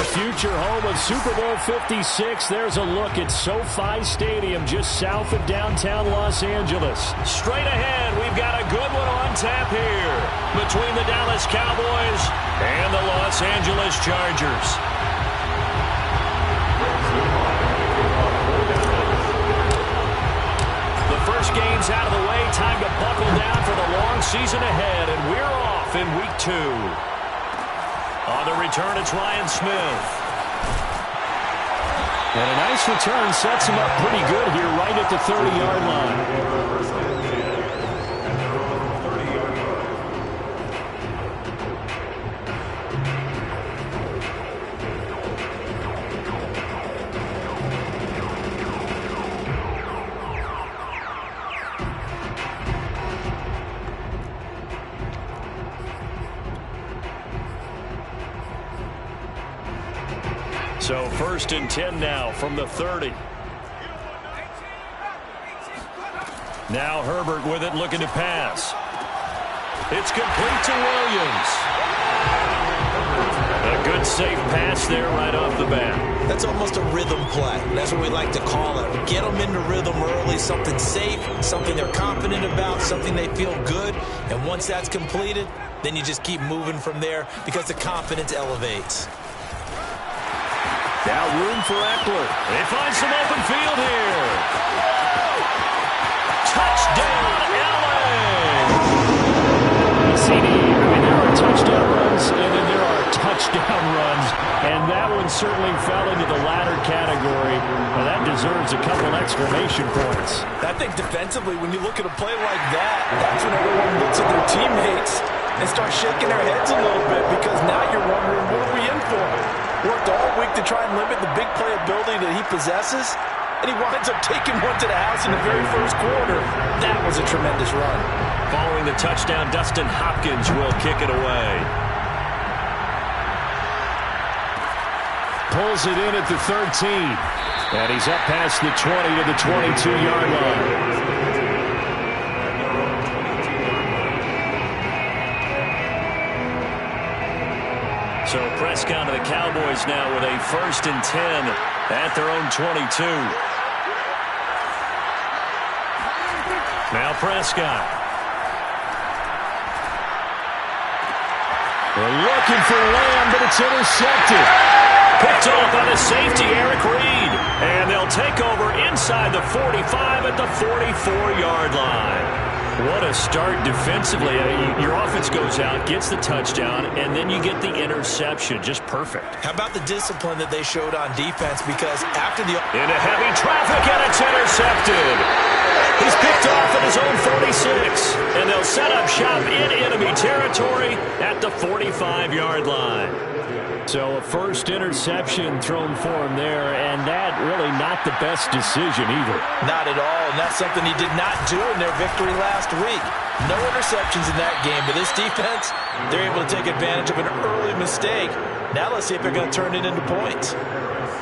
the future home of Super Bowl 56, there's a look at SoFi Stadium just south of downtown Los Angeles. Straight ahead, we've got a good one on tap here between the Dallas Cowboys and the Los Angeles Chargers. The first game's out of the way. Time to buckle down for the long season ahead, and we're off in Week 2. On the return, it's Ryan Smith. And a nice return sets him up pretty good here right at the 30-yard line. So 1st and 10 now from the 30. Now Herbert with it, looking to pass. It's complete to Williams. A good safe pass there right off the bat. That's almost a rhythm play. That's what we like to call it. Get them into rhythm early, something safe, something they're confident about, something they feel good. And once that's completed, then you just keep moving from there because the confidence elevates. Now room for Eckler. They find some open field here. Touchdown, LA! CD, there are touchdown runs, and then there are touchdown runs. And that one certainly fell into the latter category. Well, that deserves a couple exclamation points. I think defensively, when you look at a play like that, that's when everyone looks at their teammates and starts shaking their heads a little bit, because now you're wondering, what are we in for? Worked all week to try and limit the big playability that he possesses, and he winds up taking one to the house in the very first quarter. That was a tremendous run. Following the touchdown, Dustin Hopkins will kick it away. Pulls it in at the 13. And he's up past the 20 to the 22-yard line. So Prescott of the Cowboys now with a 1st and 10 at their own 22. Now Prescott. They're looking for Lamb, but it's intercepted. Picked off by the safety, Eric Reed. And they'll take over inside the 45 at the 44-yard line. What a start defensively. Your offense goes out, gets the touchdown, and then you get the interception. Just perfect. How about the discipline that they showed on defense? Because after the... Into heavy traffic, and it's intercepted. He's picked off at his own 46. And they'll set up shop in enemy territory at the 45-yard line. So a first interception thrown for him there, and that really not the best decision either. Not at all, and that's something he did not do in their victory last week. No interceptions in that game, but this defense, they're able to take advantage of an early mistake. Now let's see if they're going to turn it into points.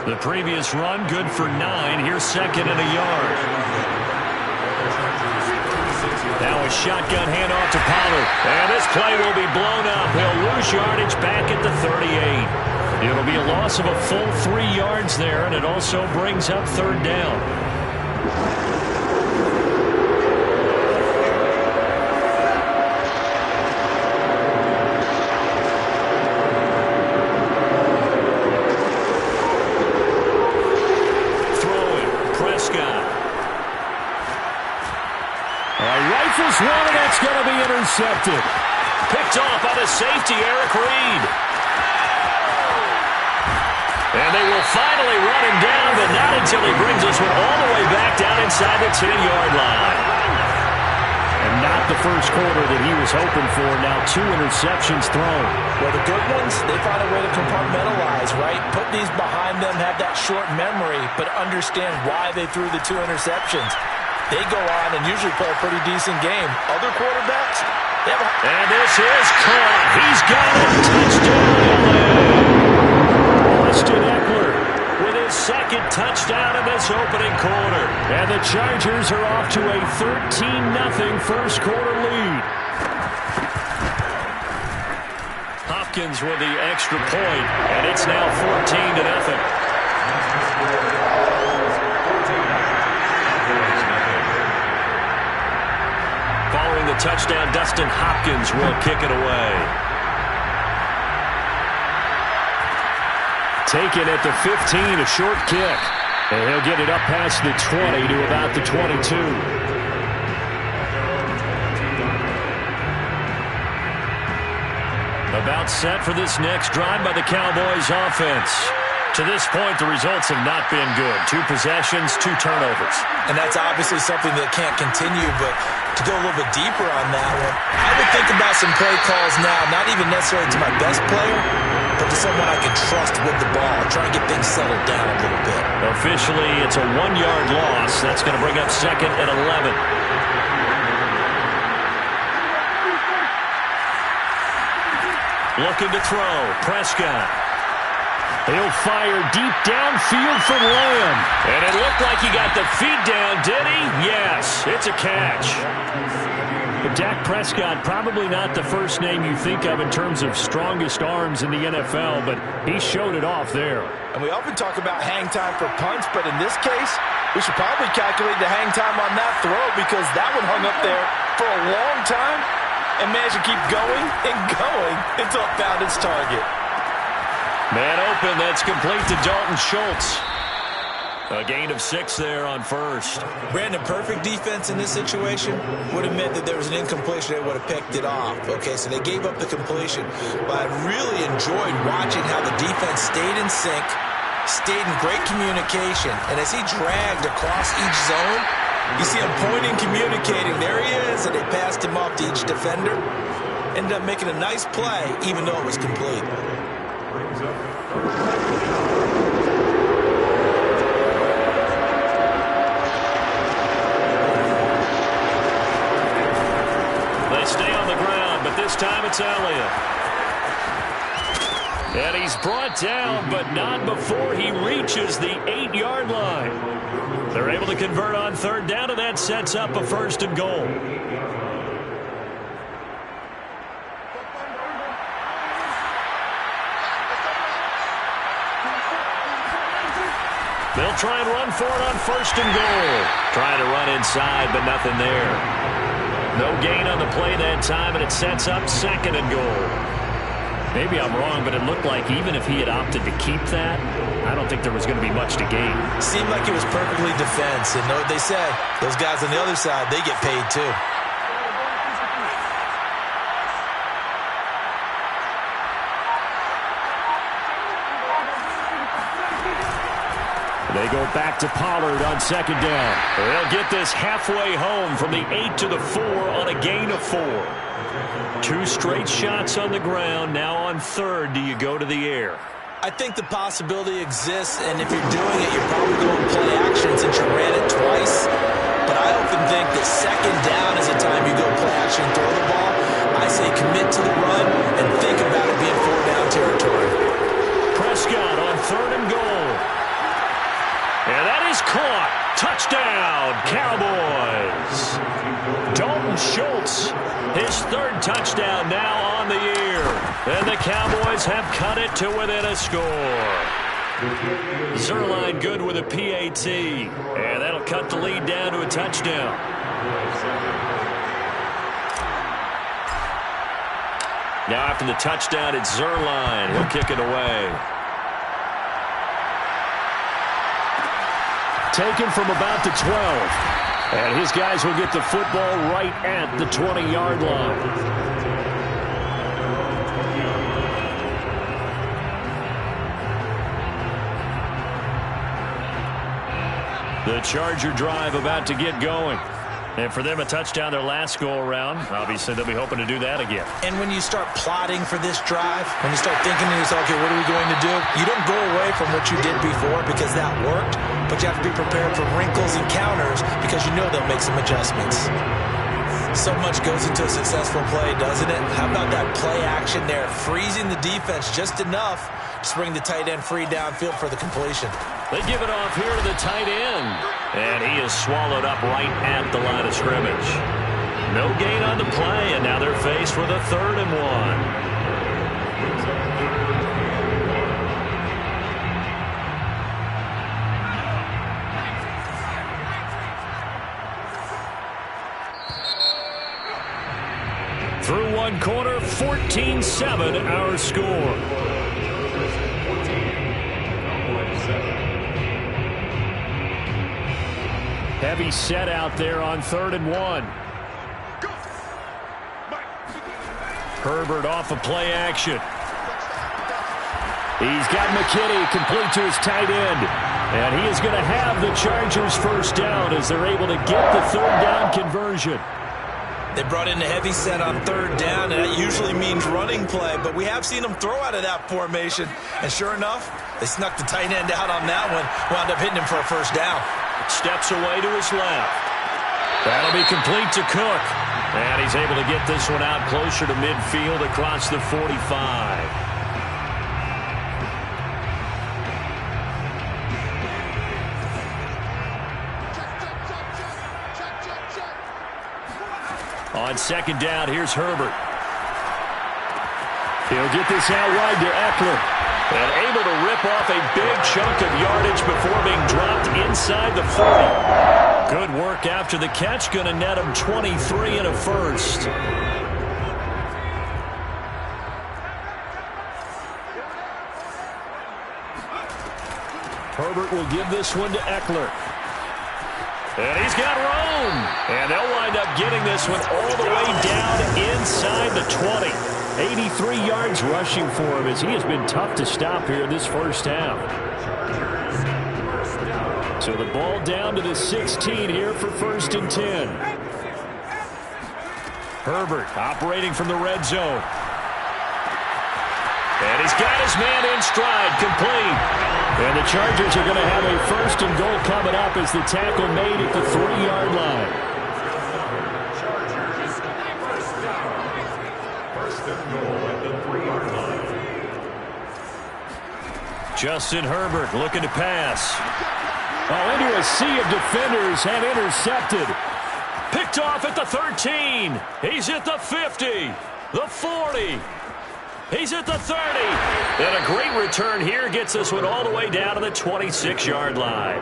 The previous run, good for 9. Here's 2nd and a yard. Now a shotgun handoff to Pollard. And this play will be blown up. He'll lose yardage back at the 38. It'll be a loss of a full 3 yards there, and it also brings up 3rd down. Throwing, Prescott. Rifles one, and that's going to be intercepted. Picked off by the safety, Eric Reed. And they will finally run him down, but not until he brings this one all the way back down inside the 10-yard line. And not the first quarter that he was hoping for. Now 2 interceptions thrown. Well, the good ones, they find a way to compartmentalize, right? Put these behind them, have that short memory, but understand why they threw the 2 interceptions. They go on and usually play a pretty decent game. Other quarterbacks, they have a... And this is caught. He's got it. Touchdown. Austin Eckler with his 2nd touchdown in this opening quarter. And the Chargers are off to a 13-0 first quarter lead. Hopkins with the extra point, and it's now 14-0. Following the touchdown, Dustin Hopkins will kick it away. Taken at the 15, a short kick. And he'll get it up past the 20 to about the 22. About set for this next drive by the Cowboys offense. To this point, the results have not been good. 2 possessions, 2 turnovers. And that's obviously something that can't continue, but to go a little bit deeper on that one, I would think about some play calls now, not even necessarily to my best player, but to someone I can trust with the ball. Try and get things settled down a little bit. Officially, it's a 1-yard loss. That's going to bring up 2nd and 11. Looking to throw. Prescott. He'll fire deep downfield for Lamb. And it looked like he got the feet down, did he? Yes, it's a catch. But Dak Prescott, probably not the first name you think of in terms of strongest arms in the NFL, but he showed it off there. And we often talk about hang time for punts, but in this case, we should probably calculate the hang time on that throw because that one hung up there for a long time and managed to keep going and going until it found its target. Man open, that's complete to Dalton Schultz. A gain of 6 there on first. Brandon, perfect defense in this situation would have meant that there was an incompletion. They would have picked it off. Okay, so they gave up the completion. But I really enjoyed watching how the defense stayed in sync, stayed in great communication. And as he dragged across each zone, you see him pointing, communicating. There he is, and they passed him off to each defender. Ended up making a nice play, even though it was complete. They stay on the ground, but this time it's Elliott. And he's brought down, but not before he reaches the 8-yard line. They're able to convert on 3rd down, and that sets up a 1st and goal. They'll try and run for it on 1st and goal. Trying to run inside, but nothing there. No gain on the play that time, and it sets up 2nd and goal. Maybe I'm wrong, but it looked like even if he had opted to keep that, I don't think there was going to be much to gain. Seemed like it was perfectly defense. And they said, those guys on the other side, they get paid too. They go back to Pollard on 2nd down. They'll get this halfway home from the 8 to the 4 on a gain of 4. 2 straight shots on the ground. Now on 3rd, do you go to the air? I think the possibility exists, and if you're doing it, you're probably going to play action since you ran it twice. But I often think that 2nd down is the time you go play action and throw the ball. I say commit to the run and think about it being 4-down territory. Prescott on 3rd and goal. And that is caught. Touchdown, Cowboys. Dalton Schultz, his 3rd touchdown now on the year. And the Cowboys have cut it to within a score. Zerline good with a PAT. And that'll cut the lead down to a touchdown. Now after the touchdown, it's Zerline. He'll kick it away. Taken from about the 12. And his guys will get the football right at the 20-yard line. The Charger drive about to get going. And for them, a touchdown their last go-around. Obviously, they'll be hoping to do that again. And when you start plotting for this drive, when you start thinking to yourself, okay, what are we going to do? You don't go away from what you did before because that worked, but you have to be prepared for wrinkles and counters because you know they'll make some adjustments. So much goes into a successful play, doesn't it? How about that play action there, freezing the defense just enough to bring the tight end free downfield for the completion. They give it off here to the tight end. And he is swallowed up right at the line of scrimmage. No gain on the play, and now they're faced with a 3rd and 1. Through one quarter, 14-7 our score. Heavy set out there on 3rd and 1. Herbert off of play action. He's got McKinney complete to his tight end. And he is going to have the Chargers first down as they're able to get the 3rd down conversion. They brought in a heavy set on 3rd down, and that usually means running play, but we have seen them throw out of that formation. And sure enough, they snuck the tight end out on that one, wound up hitting him for a first down. Steps away to his left. That'll be complete to Cook. And he's able to get this one out closer to midfield across the 45. On 2nd down, here's Herbert. He'll get this out wide to Eckler. And able to rip off a big chunk of yardage before being dropped inside the 40. Good work after the catch. Going to net him 23 and a first. Herbert will give this one to Eckler. And he's got room. And they'll wind up getting this one all the way down inside the 20. 83 yards rushing for him as he has been tough to stop here this first half. So the ball down to the 16 here for 1st and 10. Herbert operating from the red zone. And he's got his man in stride, complete. And the Chargers are going to have a 1st and goal coming up as the tackle made at the 3-yard line. Justin Herbert looking to pass. Oh, into a sea of defenders and intercepted. Picked off at the 13. He's at the 50. The 40. He's at the 30. And a great return here gets this one all the way down to the 26-yard line.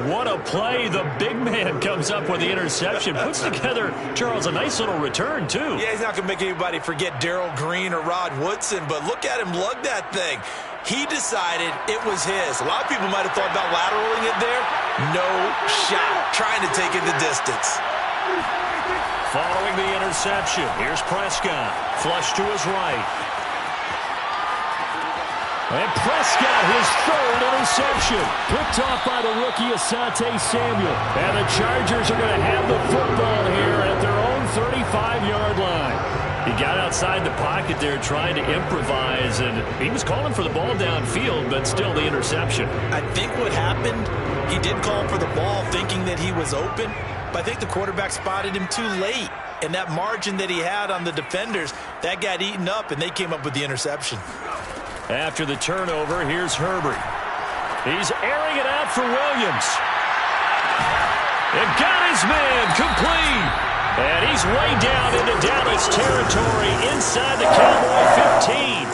What a play. The big man comes up with the interception. Puts together, Charles, a nice little return, too. Yeah, he's not going to make anybody forget Darrell Green or Rod Woodson, but look at him lug that thing. He decided it was his. A lot of people might have thought about lateraling it there. No shot. Trying to take it the distance. Following the interception, here's Prescott. Flush to his right. And Prescott, his 3rd interception. Picked off by the rookie Asante Samuel. And the Chargers are going to have the football here at their own 35-yard line. He got outside the pocket there trying to improvise, and he was calling for the ball downfield, but still the interception. I think what happened, he did call for the ball thinking that he was open, but I think the quarterback spotted him too late. And that margin that he had on the defenders, that got eaten up, and they came up with the interception. After the turnover, here's Herbert. He's airing it out for Williams. And got his man complete. And he's way down into Dallas territory inside the Cowboy 15.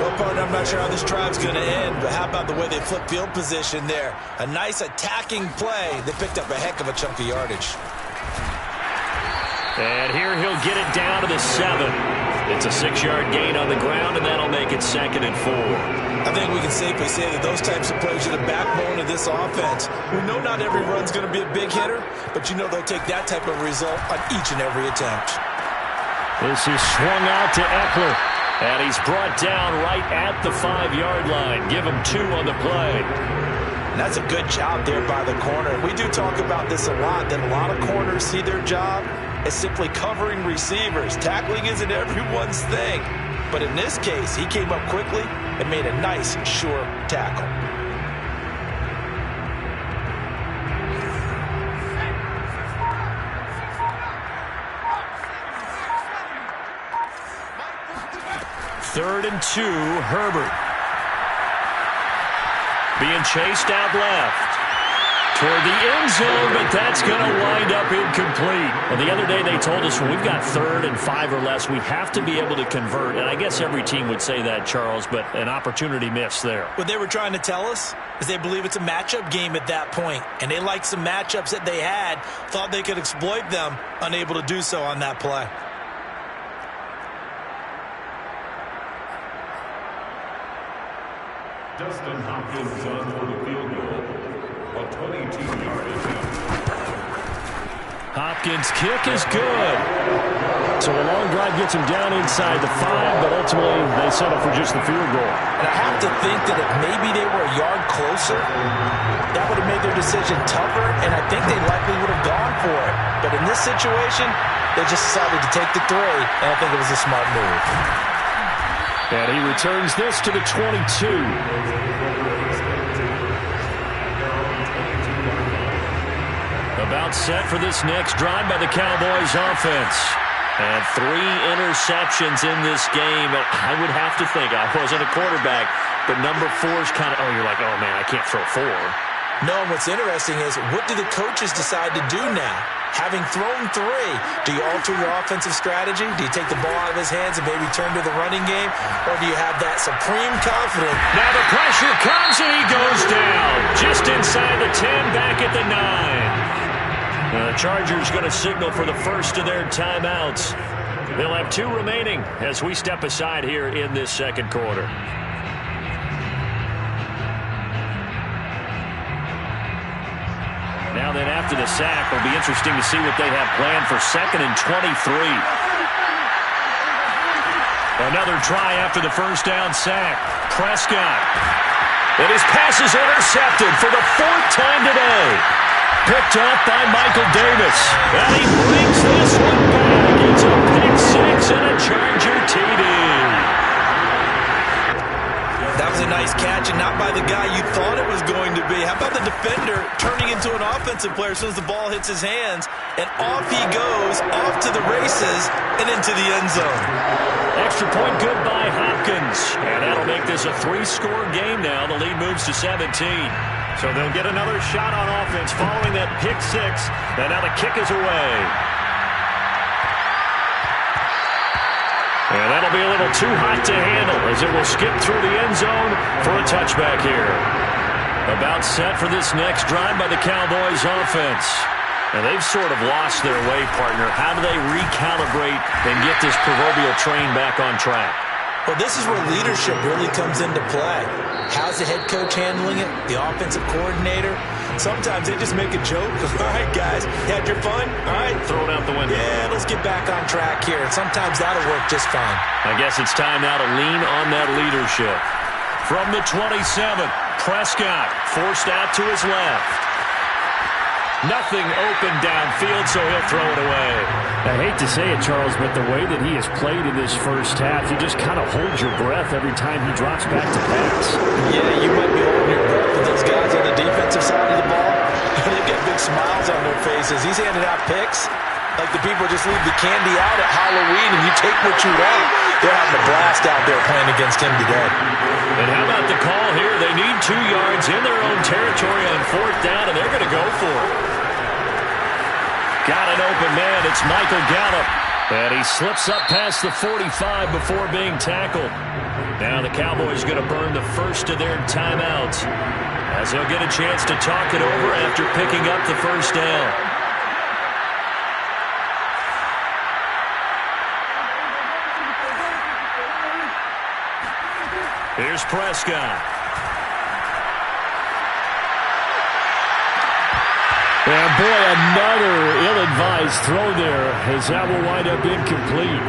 Well, partner, I'm not sure how this drive's going to end, but how about the way they flip field position there? A nice attacking play. They picked up a heck of a chunk of yardage. And here he'll get it down to the 7. It's a 6-yard gain on the ground, and that'll make it 2nd and 4. I think we can safely say that those types of plays are the backbone of this offense. We know not every run's going to be a big hitter, but you know they'll take that type of result on each and every attempt. This is swung out to Eckler, and he's brought down right at the 5-yard line. Give him 2 on the play. And that's a good job there by the corner. We do talk about this a lot, that a lot of corners see their job as simply covering receivers. Tackling isn't everyone's thing. But in this case, he came up quickly and made a nice, sure tackle. Third and 2, Herbert. Being chased out left. toward the end zone, but that's going to wind up incomplete. Well, the other day they told us when we've got 3rd and 5 or less, we have to be able to convert. And I guess every team would say that, Charles, but an opportunity missed there. What they were trying to tell us is they believe it's a matchup game at that point, and they liked some matchups that they had, thought they could exploit them, unable to do so on that play. Dustin Hopkins on for the field goal. A 22-yard attempt. Hopkins' kick is good. So a long drive gets him down inside the 5, but ultimately they settle for just the field goal. And I have to think that if maybe they were a yard closer, that would have made their decision tougher, and I think they likely would have gone for it. But in this situation, they just decided to take the 3, and I think it was a smart move. And he returns this to the 22. About set for this next drive by the Cowboys offense. And 3 interceptions in this game. I would have to think, I wasn't a quarterback, but number 4 is kind of, oh, you're like, oh, man, I can't throw 4. No, and what's interesting is, what do the coaches decide to do now? Having thrown 3, do you alter your offensive strategy? Do you take the ball out of his hands and maybe turn to the running game? Or do you have that supreme confidence? Now the pressure comes and he goes down. Just inside the 10, back at the 9. The Chargers going to signal for the first of their timeouts. They'll have 2 remaining as we step aside here in this second quarter. Now then, after the sack, it'll be interesting to see what they have planned for 2nd and 23. Another try after the first down sack. Prescott. And his pass is intercepted for the 4th time today. Picked up by Michael Davis. And he brings this one back. It's a pick 6 and a Charger TD. That was a nice catch, and not by the guy you thought it was going to be. How about the defender turning into an offensive player as soon as the ball hits his hands, and off he goes, off to the races, and into the end zone. Extra point good by Hopkins. And that'll make this a 3-score game now. The lead moves to 17. So they'll get another shot on offense following that pick 6. And now the kick is away. And that'll be a little too hot to handle as it will skip through the end zone for a touchback here. About set for this next drive by the Cowboys offense. And they've sort of lost their way, partner. How do they recalibrate and get this proverbial train back on track? Well, this is where leadership really comes into play. How's the head coach handling it? The offensive coordinator? Sometimes they just make a joke. All right, guys, had your fun? All right. Throw it out the window. Yeah, let's get back on track here. And sometimes that'll work just fine. I guess it's time now to lean on that leadership. From the 27, Prescott forced out to his left. Nothing open downfield, so he'll throw it away. I hate to say it, Charles, but the way that he has played in this first half, you just kind of hold your breath every time he drops back to pass. Yeah, you might be holding your breath, but those guys on the defensive side of the ball, they've got big smiles on their faces. He's handing out picks like the people just leave the candy out at Halloween and you take what you want. They're having a blast out there playing against him today. And how about the call here? They need 2 yards in their own territory on 4th down, and they're going to go for it. Got an open man. It's Michael Gallup. And he slips up past the 45 before being tackled. Now the Cowboys going to burn the first of their timeouts as they'll get a chance to talk it over after picking up the first down. Here's Prescott. And boy, another ill-advised throw there as that will wind up incomplete.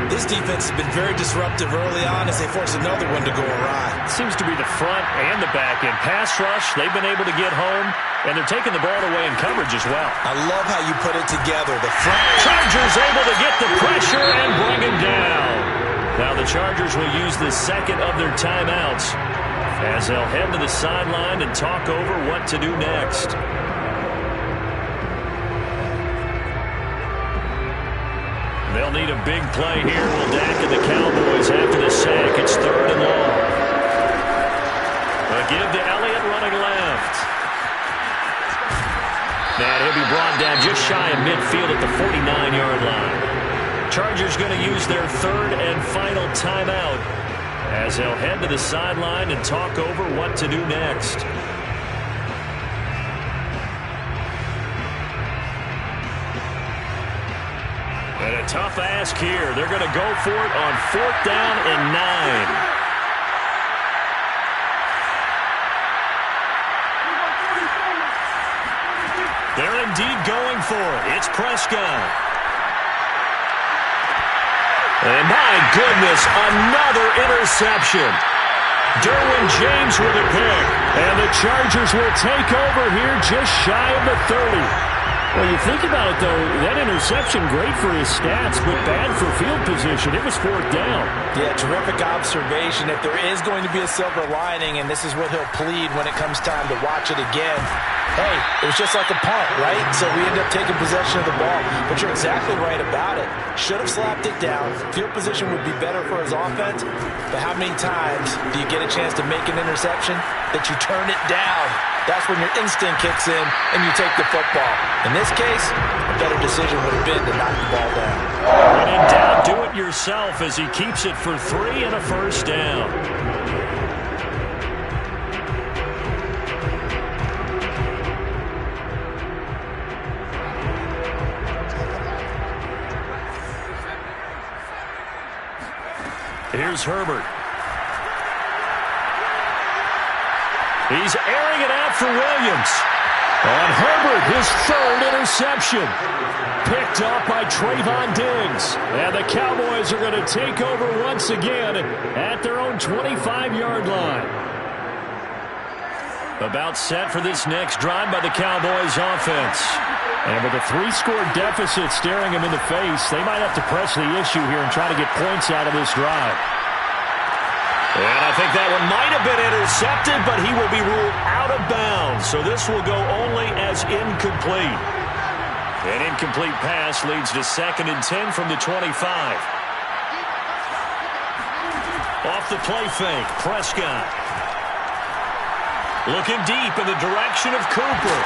This defense has been very disruptive early on as they force another one to go awry. Seems to be the front and the back end. Pass rush, they've been able to get home, and they're taking the ball away in coverage as well. I love how you put it together. The front. Chargers able to get the pressure and bring him down. Now the Chargers will use the second of their timeouts as they'll head to the sideline and talk over what to do next. They'll need a big play here. Will Dak and the Cowboys after the sack. It's 3rd and long. A give to Elliott running left. And he'll be brought down just shy of midfield at the 49-yard line. Chargers going to use their third and final timeout as they'll head to the sideline and talk over what to do next. And a tough ask here. They're going to go for it on 4th down and 9. They're indeed going for it. It's Prescott. And my goodness, another interception. Derwin James with a pick. And the Chargers will take over here just shy of the 30. Well, you think about it, though, that interception, great for his stats, but bad for field position. It was 4th down. Yeah, terrific observation. If there is going to be a silver lining, and this is what he'll plead when it comes time to watch it again, hey, it was just like a punt, right? So we end up taking possession of the ball. But you're exactly right about it. Should have slapped it down. Field position would be better for his offense. But how many times do you get a chance to make an interception that you turn it down? That's when your instinct kicks in and you take the football. In this case, a better decision would have been to knock the ball down. When in doubt, do it yourself as he keeps it for 3 and a first down. Here's Herbert. He's airing it out for Williams. On Herbert, his 3rd interception. Picked up by Trayvon Diggs. And the Cowboys are going to take over once again at their own 25-yard line. About set for this next drive by the Cowboys offense. And with a 3-score deficit staring him in the face, they might have to press the issue here and try to get points out of this drive. And I think that one might have been intercepted, but he will be ruled out of bounds. So this will go only as incomplete. An incomplete pass leads to 2nd and 10 from the 25. Off the play fake, Prescott. Looking deep in the direction of Cooper.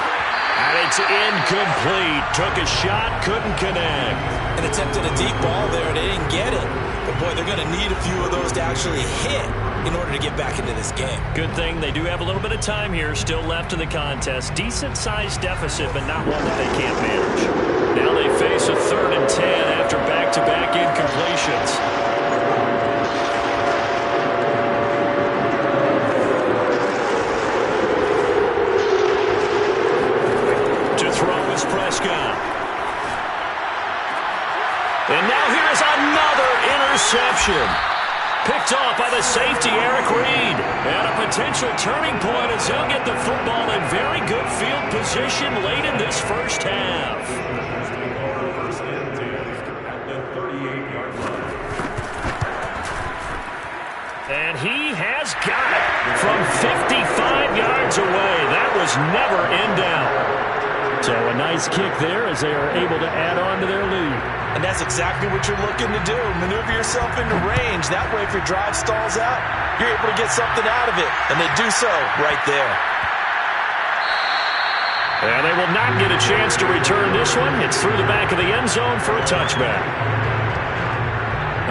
And it's incomplete. Took a shot, couldn't connect. And attempted a deep ball there, and they didn't get it. But, boy, they're going to need a few of those to actually hit in order to get back into this game. Good thing they do have a little bit of time here still left in the contest. Decent-sized deficit, but not one that they can't manage. Now they face a 3rd and 10 after back-to-back incompletions. To throw is Prescott. And now here's another interception. Picked off by the safety, Eric Reed. And a potential turning point as he'll get the football in very good field position late in this first half. And he has got it from 55 yards away. That was never in doubt. So a nice kick there as they are able to add on to their lead. And that's exactly what you're looking to do. Maneuver yourself into range. That way, if your drive stalls out, you're able to get something out of it. And they do so right there. And they will not get a chance to return this one. It's through the back of the end zone for a touchback.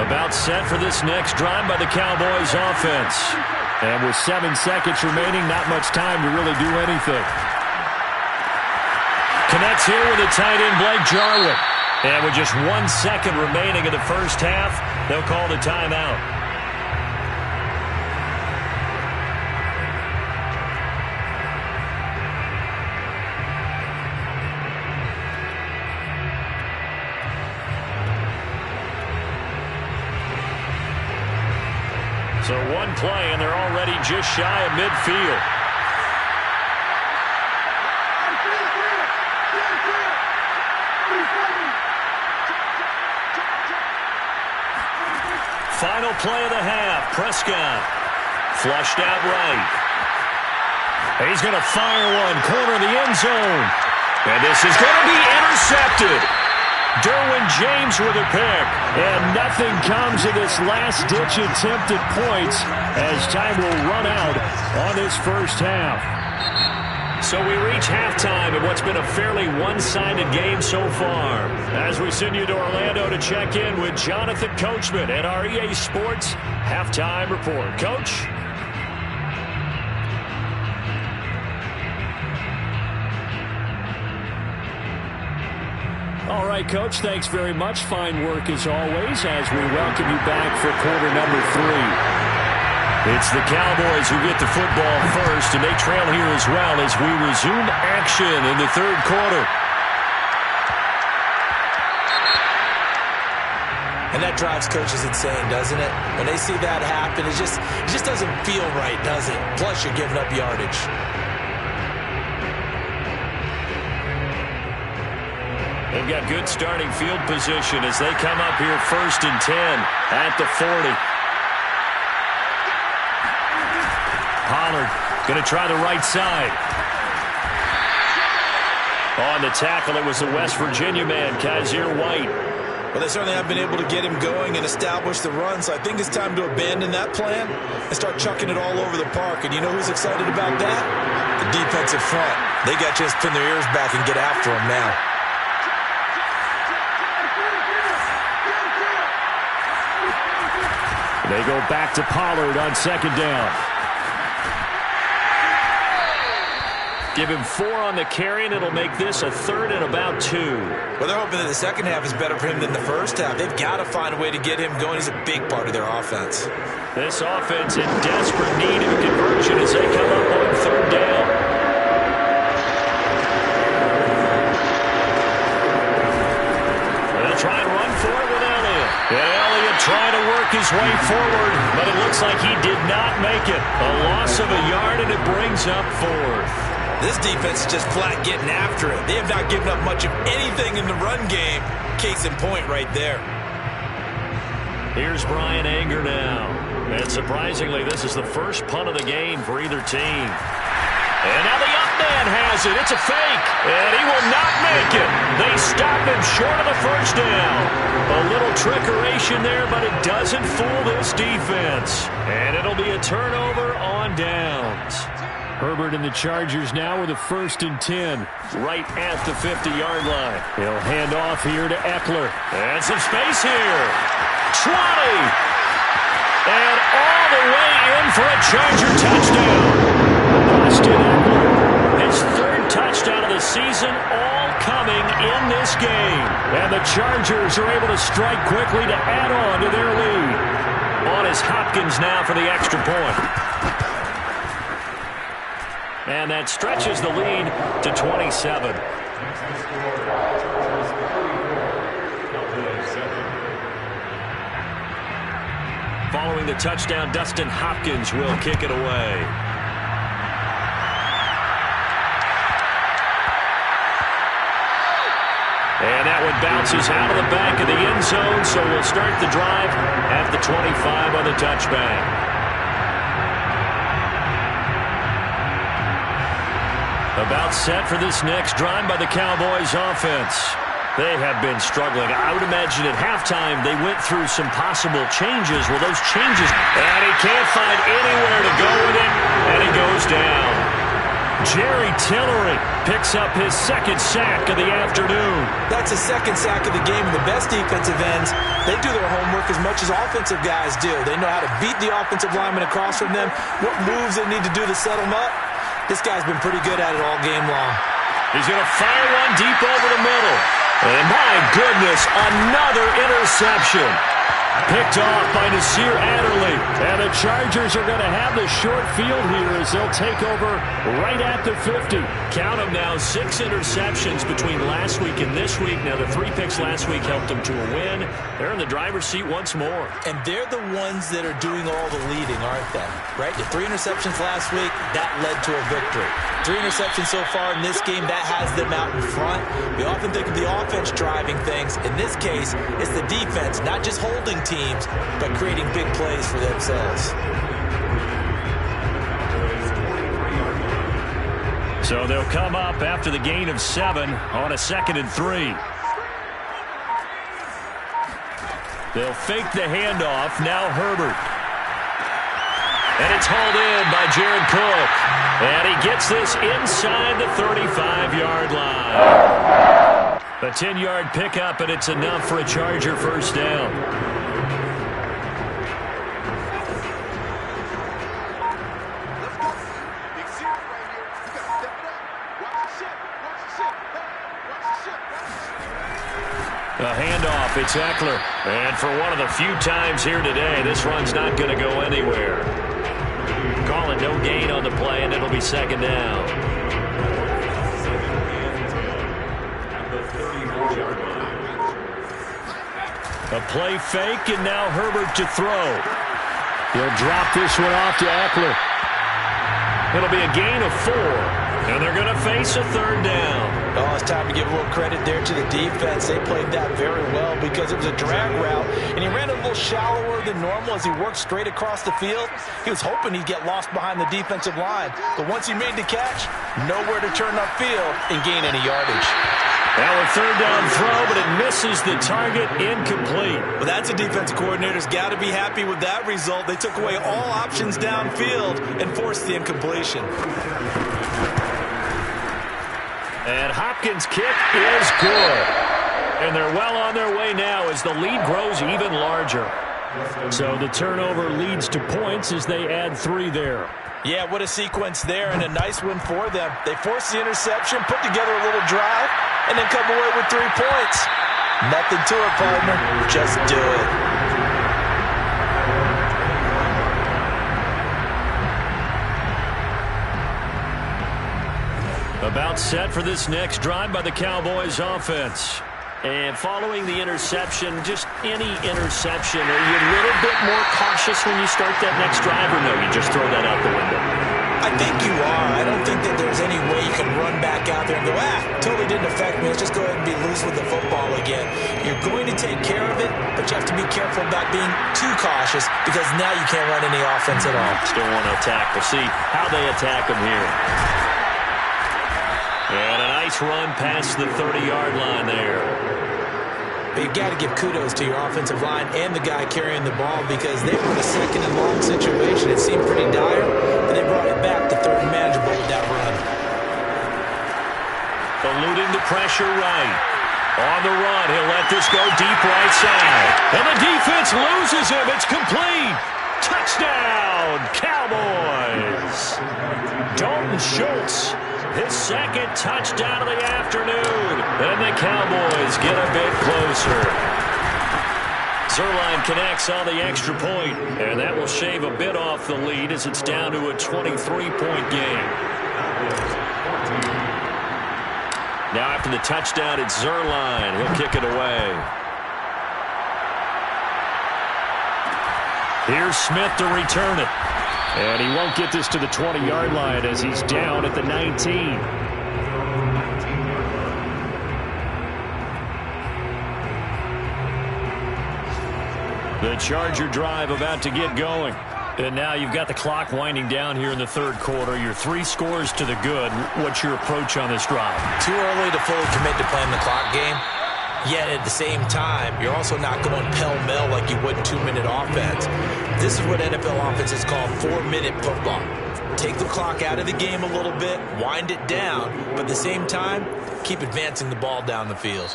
About set for this next drive by the Cowboys offense. And with 7 seconds remaining, not much time to really do anything. Connects here with the tight end, Blake Jarwin. And with just 1 second remaining in the first half, they'll call the timeout. So 1 play, and they're already just shy of midfield. Final play of the half. Prescott flushed out right. He's going to fire one. Corner of the end zone. And this is going to be intercepted. Derwin James with a pick. And nothing comes of this last-ditch attempt at points as time will run out on this first half. So we reach halftime in what's been a fairly one-sided game so far. As we send you to Orlando to check in with Jonathan Coachman at our EA Sports Halftime Report. Coach? All right, Coach, thanks very much. Fine work as always as we welcome you back for quarter number 3. It's the Cowboys who get the football first, and they trail here as well as we resume action in the third quarter. And that drives coaches insane, doesn't it? When they see that happen, it just doesn't feel right, does it? Plus, you're giving up yardage. They've got good starting field position as they come up here 1st and 10 at the 40. Pollard going to try the right side. On the tackle, it was the West Virginia man, Kaiser White. Well, they certainly have been able to get him going and establish the run, so I think it's time to abandon that plan and start chucking it all over the park. And you know who's excited about that? The defensive front. They got to just pin their ears back and get after him now. They go back to Pollard on 2nd down. Give him 4 on the carry, and it'll make this a 3rd and about 2. Well, they're hoping that the second half is better for him than the first half. They've got to find a way to get him going. He's a big part of their offense. This offense in desperate need of a conversion as they come up on 3rd down. They'll try and run for it with Elliott. And Elliott trying to work his way forward, but it looks like he did not make it. A loss of a yard, and it brings up 4th. This defense is just flat getting after it. They have not given up much of anything in the run game. Case in point right there. Here's Brian Anger now. And surprisingly, this is the first punt of the game for either team. And now the up man has it. It's a fake. And he will not make it. They stop him short of the first down. A little trickeration there, but it doesn't fool this defense. And it'll be a turnover on downs. Herbert and the Chargers now with a 1st and 10 right at the 50-yard line. He'll hand off here to Eckler. And some space here. 20. And all the way in for a Charger touchdown. Austin Eckler, his 3rd touchdown of the season, all coming in this game. And the Chargers are able to strike quickly to add on to their lead. On is Hopkins now for the extra point. And that stretches the lead to 27. Following the touchdown, Dustin Hopkins will kick it away. And that one bounces out of the back of the end zone, so we'll start the drive at the 25 on the touchback. About set for this next drive by the Cowboys offense. They have been struggling. I would imagine at halftime they went through some possible changes. Well, those changes, and he can't find anywhere to go with it, and he goes down. Jerry Tillery picks up his 2nd sack of the afternoon. That's the 2nd sack of the game, and the best defensive ends, they do their homework as much as offensive guys do. They know how to beat the offensive lineman across from them, what moves they need to do to set them up. This guy's been pretty good at it all game long. He's going to fire one deep over the middle. And my goodness, another interception. Picked off by Nasir Adderley. And the Chargers are going to have the short field here as they'll take over right at the 50. Count them now, 6 interceptions between last week and this week. Now, the 3 picks last week helped them to a win. They're in the driver's seat once more. And they're the ones that are doing all the leading, aren't they? Right? The 3 interceptions last week, that led to a victory. 3 interceptions so far in this game, that has them out in front. We often think of the offense driving things. In this case, it's the defense, not just holding teams, but creating big plays for themselves. So they'll come up after the gain of 7 on a 2nd and 3. They'll fake the handoff. Now Herbert. And it's hauled in by Jared Cook. And he gets this inside the 35-yard line. A 10-yard pickup, and it's enough for a Charger first down. A handoff, it's Eckler. And for one of the few times here today, this run's not going to go anywhere. Calling no gain on the play, and it'll be second down. A play fake, and now Herbert to throw. He'll drop this one off to Eckler. It'll be a gain of 4, and they're going to face a third down. Oh, it's time to give a little credit there to the defense. They played that very well because it was a drag route, and he ran a little shallower than normal as he worked straight across the field. He was hoping he'd get lost behind the defensive line, but once he made the catch, nowhere to turn upfield and gain any yardage. Now a third down throw, but it misses the target, incomplete. Well, that's a defense coordinator's got to be happy with that result. They took away all options downfield and forced the incompletion. And Hopkins' kick is good. And they're well on their way now as the lead grows even larger. So the turnover leads to points as they add 3 there. Yeah, what a sequence there, and a nice win for them. They forced the interception, put together a little drive, and then come away with 3 points. Nothing to it, partner. Just do it. About set for this next drive by the Cowboys offense. And following the interception, just any interception, are you a little bit more cautious when you start that next drive, or no, you just throw that out the window? I think you are. I don't think that there's any way you can run back out there and go, totally didn't affect me. Let's just go ahead and be loose with the football again. You're going to take care of it, but you have to be careful about being too cautious because now you can't run any offense at all. Still want to attack. We'll see how they attack them here. And a nice run past the 30-yard line there. You've got to give kudos to your offensive line and the guy carrying the ball because they were in a second and long situation. It seemed pretty dire, but they brought it back to third and manageable with that run. Eluding the pressure right. On the run, he'll let this go deep right side. And the defense loses him. It's complete. Touchdown, Cowboys. Dalton Schultz. His second touchdown of the afternoon. And the Cowboys get a bit closer. Zuerlein connects on the extra point, and that will shave a bit off the lead as it's down to a 23-point game. Now after the touchdown, it's Zuerlein. He'll kick it away. Here's Smith to return it. And he won't get this to the 20-yard line as he's down at the 19. The Charger drive about to get going. And now you've got the clock winding down here in the third quarter. You're 3 scores to the good. What's your approach on this drive? Too early to fully commit to playing the clock game. Yet at the same time, you're also not going pell-mell like you would 2-minute offense. This is what NFL offenses call 4-minute football. Take the clock out of the game a little bit, wind it down, but at the same time, keep advancing the ball down the field.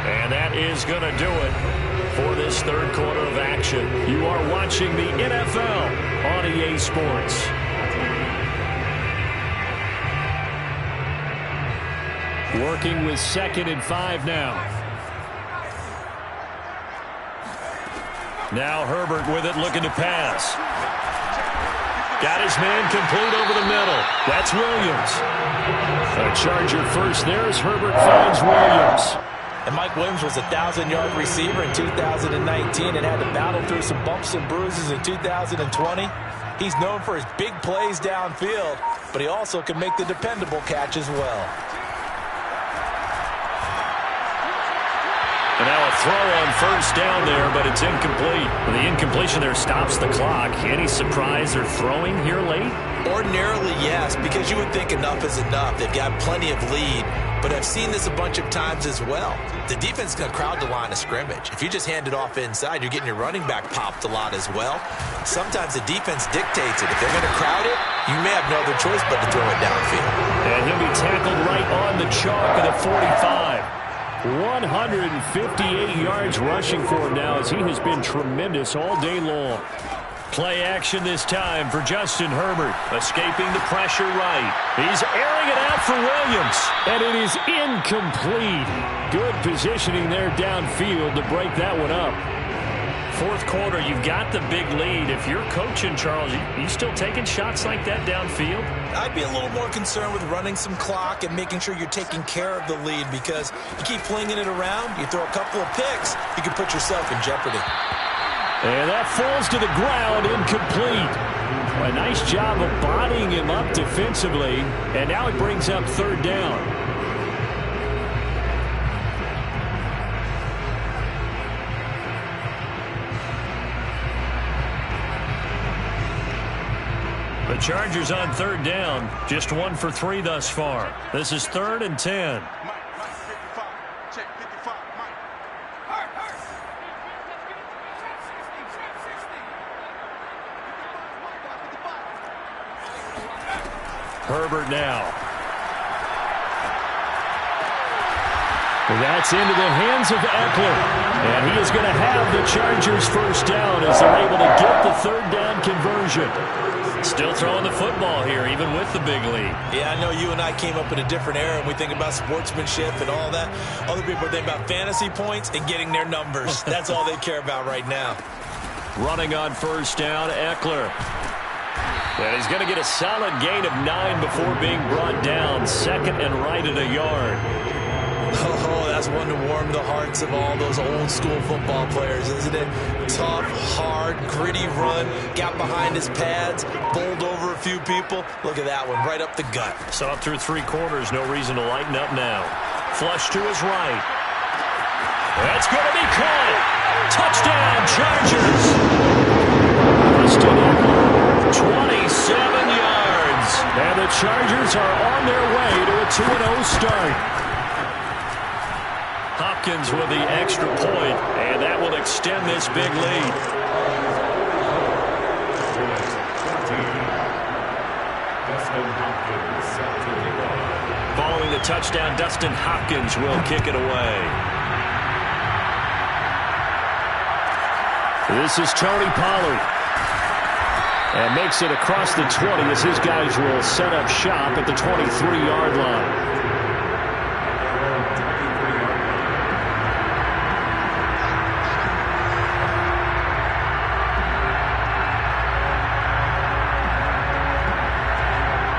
And that is going to do it for this third quarter of action. You are watching the NFL on EA Sports. Working with 2nd and 5 now. Now Herbert with it, looking to pass. Got his man complete over the middle. That's Williams. A Charger first there as Herbert finds Williams. And Mike Williams was a 1,000-yard receiver in 2019 and had to battle through some bumps and bruises in 2020. He's known for his big plays downfield, but he also can make the dependable catch as well. And now a A throw on first down there, but it's incomplete. Well, the incompletion there stops the clock. Any surprise they're throwing here late? Ordinarily, yes, because you would think enough is enough. They've got plenty of lead, but I've seen this a bunch of times as well. The defense is going to crowd the line of scrimmage. If you just hand it off inside, you're getting your running back popped a lot as well. Sometimes the defense dictates it. If they're going to crowd it, you may have no other choice but to throw it downfield. And he'll be tackled right on the chalk of the 45. 158 yards rushing for him now as he has been tremendous all day long. Play action this time for Justin Herbert. Escaping the pressure right. He's airing it out for Williams. And it is incomplete. Good positioning there downfield to break that one up. Fourth quarter, you've got the big lead. If you're coaching, Charles, you still taking shots like that downfield? I'd be a little more concerned with running some clock and making sure you're taking care of the lead, because you keep flinging it around, you throw a couple of picks, you can put yourself in jeopardy. And that falls to the ground, incomplete. A nice job of bodying him up defensively, and now it brings up third down. The Chargers on third down, just 1 for 3 thus far. This is 3rd and 10. Herbert now. That's into the hands of Eckler. And he is going to have the Chargers first down as they're able to get the third down conversion. Still throwing the football here, even with the big lead. Yeah, I know you and I came up in a different era, and we think about sportsmanship and all that. Other people are thinking about fantasy points and getting their numbers. That's all they care about right now. Running on first down, Eckler. And he's going to get a solid gain of 9 before being brought down. 2nd and right at a yard. Oh, that's one to warm the hearts of all those old school football players, isn't it? Tough, hard, gritty run, got behind his pads, bowled over a few people. Look at that one, right up the gut. Saw it through 3 quarters, no reason to lighten up now. Flush to his right. That's going to be caught. Touchdown, Chargers. 27 yards. And the Chargers are on their way to a 2-0 start. Hopkins with the extra point, and that will extend this big lead. Following the touchdown, Dustin Hopkins will kick it away. This is Tony Pollard. And makes it across the 20 as his guys will set up shop at the 23-yard line.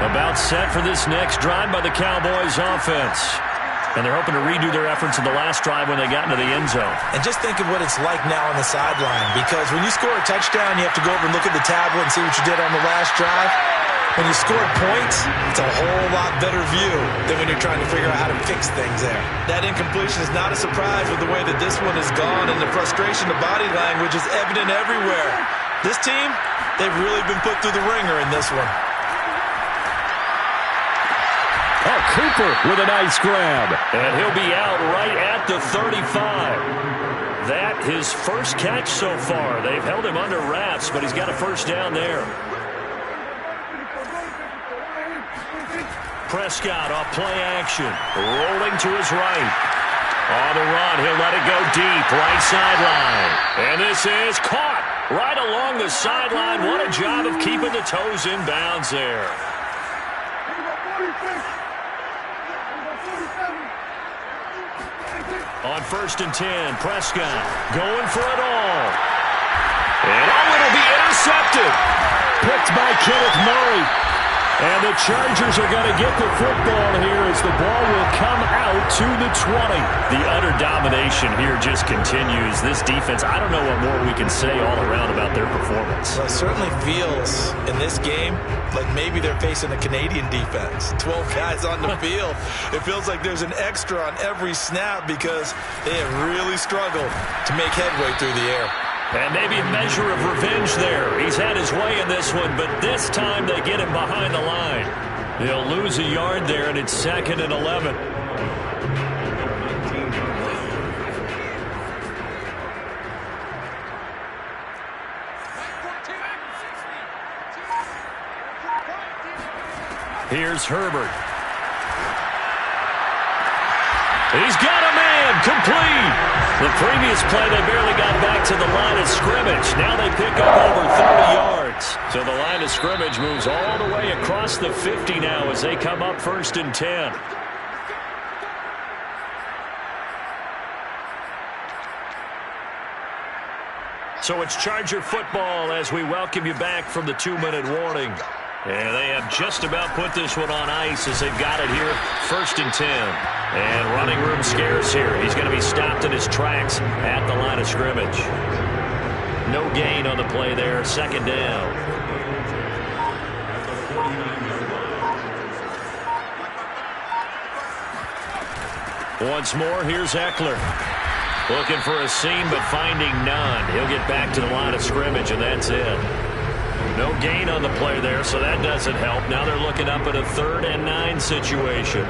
About set for this next drive by the Cowboys offense. And they're hoping to redo their efforts in the last drive when they got into the end zone. And just think of what it's like now on the sideline, because when you score a touchdown, you have to go over and look at the tablet and see what you did on the last drive. When you scored points, it's a whole lot better view than when you're trying to figure out how to fix things there. That incompletion is not a surprise with the way that this one has gone, and the frustration, the body language is evident everywhere. This team, they've really been put through the ringer in this one. Oh, Cooper with a nice grab. And he'll be out right at the 35. That his first catch so far. They've held him under wraps, but he's got a first down there. Prescott off play action. Rolling to his right. On the run, he'll let it go deep. Right sideline. And this is caught right along the sideline. What a job of keeping the toes in bounds there. On 1st and 10, Prescott going for it all. And it'll be intercepted. Picked by Kenneth Murray. And the Chargers are going to get the football here as the ball will come out to the 20. The utter domination here just continues. This defense, I don't know what more we can say all around about their performance. Well, it certainly feels in this game like maybe they're facing a Canadian defense. 12 guys on the field. It feels like there's an extra on every snap because they have really struggled to make headway through the air. And maybe a measure of revenge there. He's had his way in this one, but this time they get him behind the line. They'll lose a yard there, and it's 2nd and 11. Here's Herbert. He's got a man, complete. The previous play, they barely got back to the line of scrimmage. Now they pick up over 30 yards. So the line of scrimmage moves all the way across the 50 now as they come up 1st and 10. So it's Charger football as we welcome you back from the 2-minute warning. And they have just about put this one on ice as they've got it here, 1st and 10. And running room scarce here. He's going to be stopped in his tracks at the line of scrimmage. No gain on the play there, 2nd down. Once more, here's Eckler. Looking for a seam, but finding none. He'll get back to the line of scrimmage, and that's it. No gain on the play there, so that doesn't help. Now they're looking up at a 3rd and 9 situation.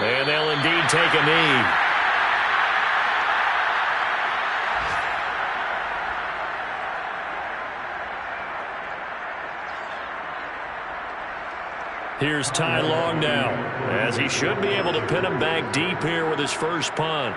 And they'll indeed take a knee. Here's Ty Long now, as he should be able to pin him back deep here with his first punt.